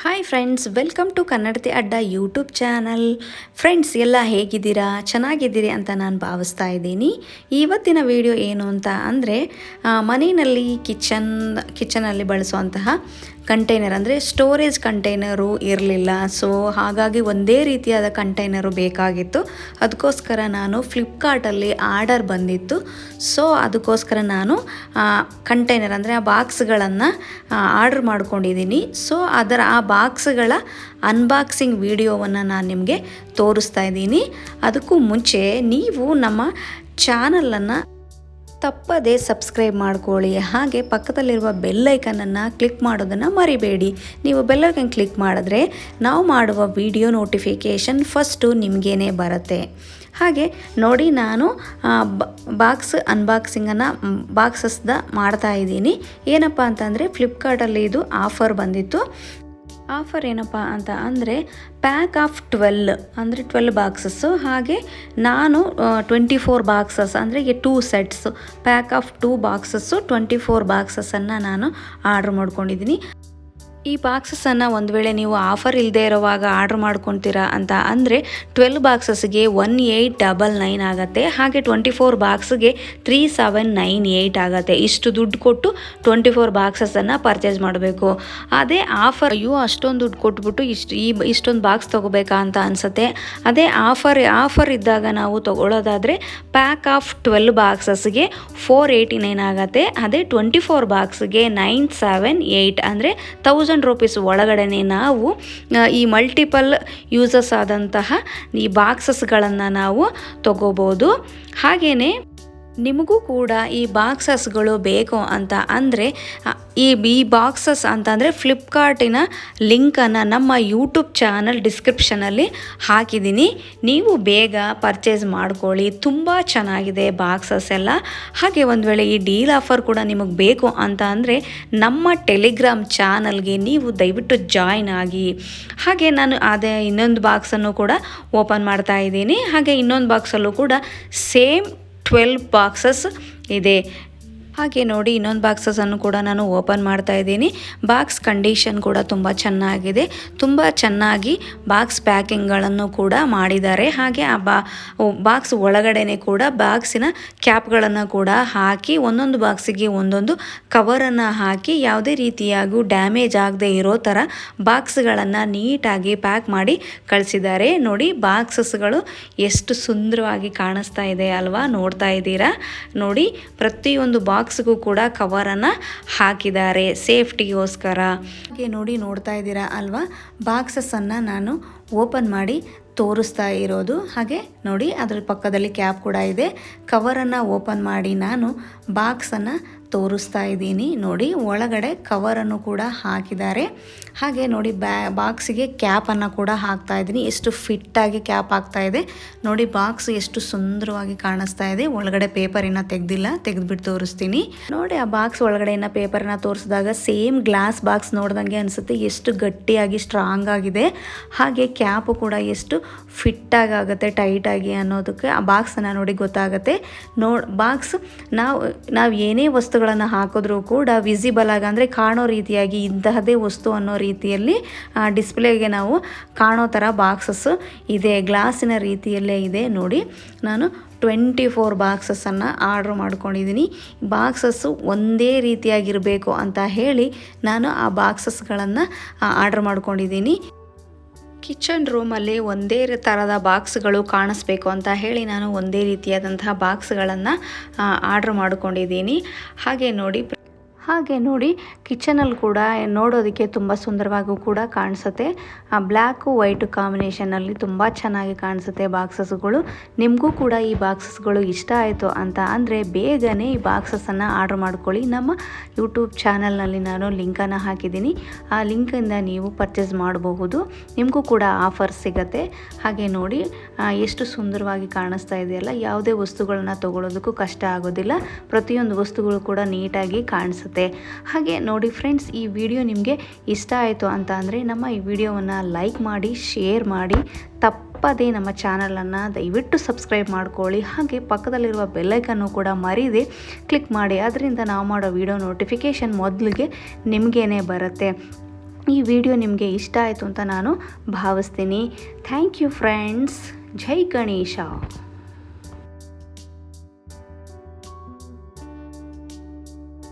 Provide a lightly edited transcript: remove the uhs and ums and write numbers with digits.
Hi friends, welcome to ಕನ್ನಡತಿ ಅಡ್ಡ YouTube channel. Friends ಎಲ್ಲ ಹೇಗಿದ್ದೀರಾ? ಚೆನ್ನಾಗಿದ್ದೀರಿ ಅಂತ ನಾನು ಭಾವಿಸ್ತಾ ಇದ್ದೀನಿ. ಇವತ್ತಿನ ವಿಡಿಯೋ ಏನು ಅಂತ ಅಂದರೆ ಮನೆಯಲ್ಲಿ ಕಿಚನಲ್ಲಿ ಬಳಸುವಂತಹ ಕಂಟೈನರ್ ಅಂದರೆ ಸ್ಟೋರೇಜ್ ಕಂಟೈನರು ಇರಲಿಲ್ಲ. ಸೊ ಹಾಗಾಗಿ ಒಂದೇ ರೀತಿಯಾದ ಕಂಟೈನರು ಬೇಕಾಗಿತ್ತು. ಅದಕ್ಕೋಸ್ಕರ ನಾನು ಫ್ಲಿಪ್ಕಾರ್ಟಲ್ಲಿ ಆರ್ಡರ್ ಬಂದಿತ್ತು. ಸೊ ಅದಕ್ಕೋಸ್ಕರ ನಾನು ಕಂಟೈನರ್ ಅಂದರೆ ಆ ಬಾಕ್ಸ್ಗಳನ್ನು ಆರ್ಡರ್ ಮಾಡ್ಕೊಂಡಿದ್ದೀನಿ. ಸೊ ಆ ಬಾಕ್ಸ್ಗಳ ಅನ್ಬಾಕ್ಸಿಂಗ್ ವಿಡಿಯೋವನ್ನು ನಾನು ನಿಮಗೆ ತೋರಿಸ್ತಾ ಇದ್ದೀನಿ. ಅದಕ್ಕೂ ಮುಂಚೆ ನೀವು ನಮ್ಮ ಚಾನಲನ್ನು ತಪ್ಪದೇ ಸಬ್ಸ್ಕ್ರೈಬ್ ಮಾಡ್ಕೊಳ್ಳಿ. ಹಾಗೆ ಪಕ್ಕದಲ್ಲಿರುವ ಬೆಲ್ಲೈಕನನ್ನು ಕ್ಲಿಕ್ ಮಾಡೋದನ್ನು ಮರಿಬೇಡಿ. ನೀವು ಬೆಲ್ಲೈಕನ್ ಕ್ಲಿಕ್ ಮಾಡಿದ್ರೆ ನಾವು ಮಾಡುವ ವಿಡಿಯೋ ನೋಟಿಫಿಕೇಷನ್ ಫಸ್ಟು ನಿಮಗೇನೆ ಬರುತ್ತೆ. ಹಾಗೆ ನೋಡಿ, ನಾನು ಬಾಕ್ಸ್ ಅನ್ಬಾಕ್ಸಿಂಗನ್ನು ಬಾಕ್ಸಸ್ದ ಮಾಡ್ತಾಯಿದ್ದೀನಿ. ಏನಪ್ಪ ಅಂತಂದರೆ ಫ್ಲಿಪ್ಕಾರ್ಟಲ್ಲಿ ಇದು ಆಫರ್ ಬಂದಿತ್ತು. ಆಫರ್ ಏನಪ್ಪ ಅಂತ ಅಂದರೆ ಪ್ಯಾಕ್ ಆಫ್ 12 ಬಾಕ್ಸಸ್ಸು. ಹಾಗೆ ನಾನು 24 ಬಾಕ್ಸಸ್ ಅಂದರೆ 2 ಸೆಟ್ಸು, ಪ್ಯಾಕ್ ಆಫ್ 2 ಬಾಕ್ಸಸ್ಸು 24 ಬಾಕ್ಸಸ್ಸನ್ನು ನಾನು ಆರ್ಡ್ರ್ ಮಾಡ್ಕೊಂಡಿದ್ದೀನಿ. ಈ ಬಾಕ್ಸಸ್ಸನ್ನು ಒಂದು ವೇಳೆ ನೀವು ಆಫರ್ ಇಲ್ಲದೆ ಇರೋವಾಗ ಆರ್ಡ್ರ್ ಮಾಡ್ಕೊತೀರಾ ಅಂತ ಅಂದರೆ 12 ಬಾಕ್ಸಸ್ಗೆ 1899 ಆಗುತ್ತೆ. ಹಾಗೆ 24 ಬಾಕ್ಸ್ಗೆ 3798 ಆಗುತ್ತೆ. ಇಷ್ಟು ದುಡ್ಡು ಕೊಟ್ಟು 24 ಬಾಕ್ಸಸ್ಸನ್ನು ಪರ್ಚೇಸ್ ಮಾಡಬೇಕು. ಅದೇ ಆಫರ್ ಅಷ್ಟೊಂದು ದುಡ್ಡು ಕೊಟ್ಬಿಟ್ಟು ಇಷ್ಟೊಂದು ಬಾಕ್ಸ್ ತೊಗೋಬೇಕಾ ಅಂತ ಅನಿಸುತ್ತೆ. ಅದೇ ಆಫರ್ ಇದ್ದಾಗ ನಾವು ತೊಗೊಳ್ಳೋದಾದರೆ ಪ್ಯಾಕ್ ಆಫ್ 12 ಬಾಕ್ಸಸ್ಗೆ 489 ಆಗುತ್ತೆ. ಅದೇ 24 ಬಾಕ್ಸ್ಗೆ 978 ಅಂದರೆ 1000 ರೂಪೀಸ್ ಒಳಗಡೆ ನಾವು ಈ ಮಲ್ಟಿಪಲ್ ಯೂಸಸ್ ಆದಂತಹ ಈ ಬಾಕ್ಸಸ್ಗಳನ್ನು ನಾವು ತಗೋಬೋದು. ಹಾಗೆಯೇ ನಿಮಗೂ ಕೂಡ ಈ ಬಾಕ್ಸಸ್ಗಳು ಬೇಕು ಅಂತ ಅಂದರೆ ಈ ಬಾಕ್ಸಸ್ ಅಂತಂದರೆ ಫ್ಲಿಪ್ಕಾರ್ಟಿನ ಲಿಂಕನ್ನು ನಮ್ಮ ಯೂಟ್ಯೂಬ್ ಚಾನಲ್ ಡಿಸ್ಕ್ರಿಪ್ಷನಲ್ಲಿ ಹಾಕಿದ್ದೀನಿ. ನೀವು ಬೇಗ ಪರ್ಚೇಸ್ ಮಾಡ್ಕೊಳ್ಳಿ. ತುಂಬ ಚೆನ್ನಾಗಿದೆ ಬಾಕ್ಸಸ್ ಎಲ್ಲ. ಹಾಗೆ ಒಂದು ವೇಳೆ ಈ ಡೀಲ್ ಆಫರ್ ಕೂಡ ನಿಮಗೆ ಬೇಕು ಅಂತ ಅಂದರೆ ನಮ್ಮ ಟೆಲಿಗ್ರಾಮ್ ಚಾನಲ್ಗೆ ನೀವು ದಯವಿಟ್ಟು ಜಾಯ್ನ್ ಆಗಿ. ಹಾಗೆ ನಾನು ಅದೇ ಇನ್ನೊಂದು ಬಾಕ್ಸನ್ನು ಕೂಡ ಓಪನ್ ಮಾಡ್ತಾ ಇದ್ದೀನಿ. ಹಾಗೆ ಇನ್ನೊಂದು ಬಾಕ್ಸಲ್ಲೂ ಕೂಡ ಸೇಮ್ 12 ಬಾಕ್ಸಸ್ ಇದೆ. ಹಾಗೆ ನೋಡಿ, ಇನ್ನೊಂದು ಬಾಕ್ಸಸನ್ನು ಕೂಡ ನಾನು ಓಪನ್ ಮಾಡ್ತಾ ಇದ್ದೀನಿ. ಬಾಕ್ಸ್ ಕಂಡೀಷನ್ ಕೂಡ ತುಂಬ ಚೆನ್ನಾಗಿದೆ. ತುಂಬ ಚೆನ್ನಾಗಿ ಬಾಕ್ಸ್ ಪ್ಯಾಕಿಂಗ್ಗಳನ್ನು ಕೂಡ ಮಾಡಿದ್ದಾರೆ. ಹಾಗೆ ಆ ಬಾಕ್ಸ್ ಒಳಗಡೆ ಕೂಡ ಬಾಕ್ಸಿನ ಕ್ಯಾಪ್ಗಳನ್ನು ಕೂಡ ಹಾಕಿ ಒಂದೊಂದು ಬಾಕ್ಸಿಗೆ ಒಂದೊಂದು ಕವರನ್ನು ಹಾಕಿ ಯಾವುದೇ ರೀತಿಯಾಗೂ ಡ್ಯಾಮೇಜ್ ಆಗದೆ ಇರೋ ಥರ ಬಾಕ್ಸ್ಗಳನ್ನು ನೀಟಾಗಿ ಪ್ಯಾಕ್ ಮಾಡಿ ಕಳಿಸಿದ್ದಾರೆ. ನೋಡಿ, ಬಾಕ್ಸಸ್ಗಳು ಎಷ್ಟು ಸುಂದರವಾಗಿ ಕಾಣಿಸ್ತಾ ಇದೆ ಅಲ್ವಾ? ನೋಡ್ತಾ ಇದ್ದೀರಾ? ನೋಡಿ, ಪ್ರತಿಯೊಂದು ಬಾಕ್ಸ್ಗೂ ಕೂಡ ಕವರನ್ನು ಹಾಕಿದ್ದಾರೆ ಸೇಫ್ಟಿಗೋಸ್ಕರ. ಹಾಗೆ ನೋಡಿ, ನೋಡ್ತಾ ಇದ್ದೀರಾ ಅಲ್ವಾ? ಬಾಕ್ಸಸ್ಸನ್ನು ನಾನು ಓಪನ್ ಮಾಡಿ ತೋರಿಸ್ತಾ ಇರೋದು. ಹಾಗೆ ನೋಡಿ, ಅದರ ಪಕ್ಕದಲ್ಲಿ ಕ್ಯಾಪ್ ಕೂಡ ಇದೆ. ಕವರನ್ನು ಓಪನ್ ಮಾಡಿ ನಾನು ಬಾಕ್ಸನ್ನು ತೋರಿಸ್ತಾ ಇದ್ದೀನಿ. ನೋಡಿ, ಒಳಗಡೆ ಕವರನ್ನು ಕೂಡ ಹಾಕಿದ್ದಾರೆ. ಹಾಗೆ ನೋಡಿ, ಬಾಕ್ಸಿಗೆ ಕ್ಯಾಪನ್ನು ಕೂಡ ಹಾಕ್ತಾ ಇದ್ದೀನಿ. ಎಷ್ಟು ಫಿಟ್ಟಾಗಿ ಕ್ಯಾಪ್ ಆಗ್ತಾ ಇದೆ ನೋಡಿ. ಬಾಕ್ಸ್ ಎಷ್ಟು ಸುಂದರವಾಗಿ ಕಾಣಿಸ್ತಾ ಇದೆ. ಒಳಗಡೆ ಪೇಪರಿನ ತೆಗೆದ್ಬಿಟ್ಟು ತೋರಿಸ್ತೀನಿ ನೋಡಿ. ಆ ಬಾಕ್ಸ್ ಒಳಗಡೆನ ಪೇಪರ್ನ ತೋರಿಸಿದಾಗ ಸೇಮ್ ಗ್ಲಾಸ್ ಬಾಕ್ಸ್ ನೋಡ್ದಂಗೆ ಅನಿಸುತ್ತೆ. ಎಷ್ಟು ಗಟ್ಟಿಯಾಗಿ ಸ್ಟ್ರಾಂಗ್ ಆಗಿದೆ. ಹಾಗೆ ಕ್ಯಾಪು ಕೂಡ ಎಷ್ಟು ಫಿಟ್ಟಾಗಿ ಆಗುತ್ತೆ, ಟೈಟಾಗಿ ಅನ್ನೋದಕ್ಕೆ ಆ ಬಾಕ್ಸನ್ನು ನೋಡಿ ಗೊತ್ತಾಗುತ್ತೆ. ಬಾಕ್ಸ್ ನಾವು ಏನೇ ವಸ್ತುಗಳನ್ನು ಹಾಕಿದ್ರೂ ಕೂಡ ವಿಸಿಬಲ್ ಆಗಿ ಅಂದರೆ ಕಾಣೋ ರೀತಿಯಾಗಿ ಇಂತಹದೇ ವಸ್ತು ಅನ್ನೋ ರೀತಿಯಲ್ಲಿ ಡಿಸ್ಪ್ಲೇಗೆ ನಾವು ಕಾಣೋ ಥರ ಬಾಕ್ಸಸ್ ಇದೆ. ಗ್ಲಾಸಿನ ರೀತಿಯಲ್ಲೇ ಇದೆ ನೋಡಿ. ನಾನು 24 ಬಾಕ್ಸಸ್ಸನ್ನು ಆರ್ಡ್ರ್ ಮಾಡ್ಕೊಂಡಿದ್ದೀನಿ. ಬಾಕ್ಸಸ್ಸು ಒಂದೇ ರೀತಿಯಾಗಿರಬೇಕು ಅಂತ ಹೇಳಿ ನಾನು ಆ ಬಾಕ್ಸಸ್ಗಳನ್ನು ಆರ್ಡ್ರ್ ಮಾಡ್ಕೊಂಡಿದ್ದೀನಿ. ಕಿಚನ್ ರೂಮಲ್ಲಿ ಒಂದೇ ಥರದ ಬಾಕ್ಸ್ಗಳು ಕಾಣಿಸ್ಬೇಕು ಅಂತ ಹೇಳಿ ನಾನು ಒಂದೇ ರೀತಿಯಾದಂತಹ ಬಾಕ್ಸ್ಗಳನ್ನು ಆರ್ಡ್ರ್ ಮಾಡ್ಕೊಂಡಿದ್ದೀನಿ. ಹಾಗೆ ನೋಡಿ ಕಿಚನಲ್ಲಿ ಕೂಡ ನೋಡೋದಕ್ಕೆ ತುಂಬ ಸುಂದರವಾಗೂ ಕೂಡ ಕಾಣಿಸುತ್ತೆ. ಆ ಬ್ಲ್ಯಾಕು ವೈಟು ಕಾಂಬಿನೇಷನಲ್ಲಿ ತುಂಬ ಚೆನ್ನಾಗಿ ಕಾಣಿಸುತ್ತೆ ಬಾಕ್ಸಸ್ಗಳು. ನಿಮಗೂ ಕೂಡ ಈ ಬಾಕ್ಸಸ್ಗಳು ಇಷ್ಟ ಆಯಿತು ಅಂತ ಅಂದರೆ ಬೇಗನೆ ಈ ಬಾಕ್ಸಸ್ಸನ್ನು ಆರ್ಡ್ರ್ ಮಾಡ್ಕೊಳ್ಳಿ. ನಮ್ಮ ಯೂಟ್ಯೂಬ್ ಚಾನಲ್ನಲ್ಲಿ ನಾನು ಲಿಂಕನ್ನು ಹಾಕಿದ್ದೀನಿ. ಆ ಲಿಂಕಿಂದ ನೀವು ಪರ್ಚೇಸ್ ಮಾಡಬಹುದು. ನಿಮಗೂ ಕೂಡ ಆಫರ್ ಸಿಗುತ್ತೆ. ಹಾಗೆ ನೋಡಿ, ಎಷ್ಟು ಸುಂದರವಾಗಿ ಕಾಣಿಸ್ತಾ ಇದೆಯಲ್ಲ. ಯಾವುದೇ ವಸ್ತುಗಳನ್ನ ತೊಗೊಳೋದಕ್ಕೂ ಕಷ್ಟ ಆಗೋದಿಲ್ಲ. ಪ್ರತಿಯೊಂದು ವಸ್ತುಗಳು ಕೂಡ ನೀಟಾಗಿ ಕಾಣಿಸುತ್ತೆ. ಹಾಗೆ ನೋಡಿ ಫ್ರೆಂಡ್ಸ್, ಈ ವಿಡಿಯೋ ನಿಮಗೆ ಇಷ್ಟ ಆಯಿತು ಅಂತ ಅಂದರೆ ನಮ್ಮ ಈ ವಿಡಿಯೋವನ್ನು ಲೈಕ್ ಮಾಡಿ, ಶೇರ್ ಮಾಡಿ. ತಪ್ಪದೇ ನಮ್ಮ ಚಾನಲನ್ನು ದಯವಿಟ್ಟು ಸಬ್ಸ್ಕ್ರೈಬ್ ಮಾಡ್ಕೊಳ್ಳಿ. ಹಾಗೆ ಪಕ್ಕದಲ್ಲಿರುವ ಬೆಲ್ಲೈಕನ್ನು ಕೂಡ ಮರೀದೆ ಕ್ಲಿಕ್ ಮಾಡಿ. ಅದರಿಂದ ನಾವು ಮಾಡೋ ವಿಡಿಯೋ ನೋಟಿಫಿಕೇಷನ್ ಮೊದಲಿಗೆ ನಿಮಗೇನೆ ಬರುತ್ತೆ. ಈ ವಿಡಿಯೋ ನಿಮಗೆ ಇಷ್ಟ ಆಯಿತು ಅಂತ ನಾನು ಭಾವಿಸ್ತೀನಿ. Thank you friends. ಜೈ ಗಣೇಶ.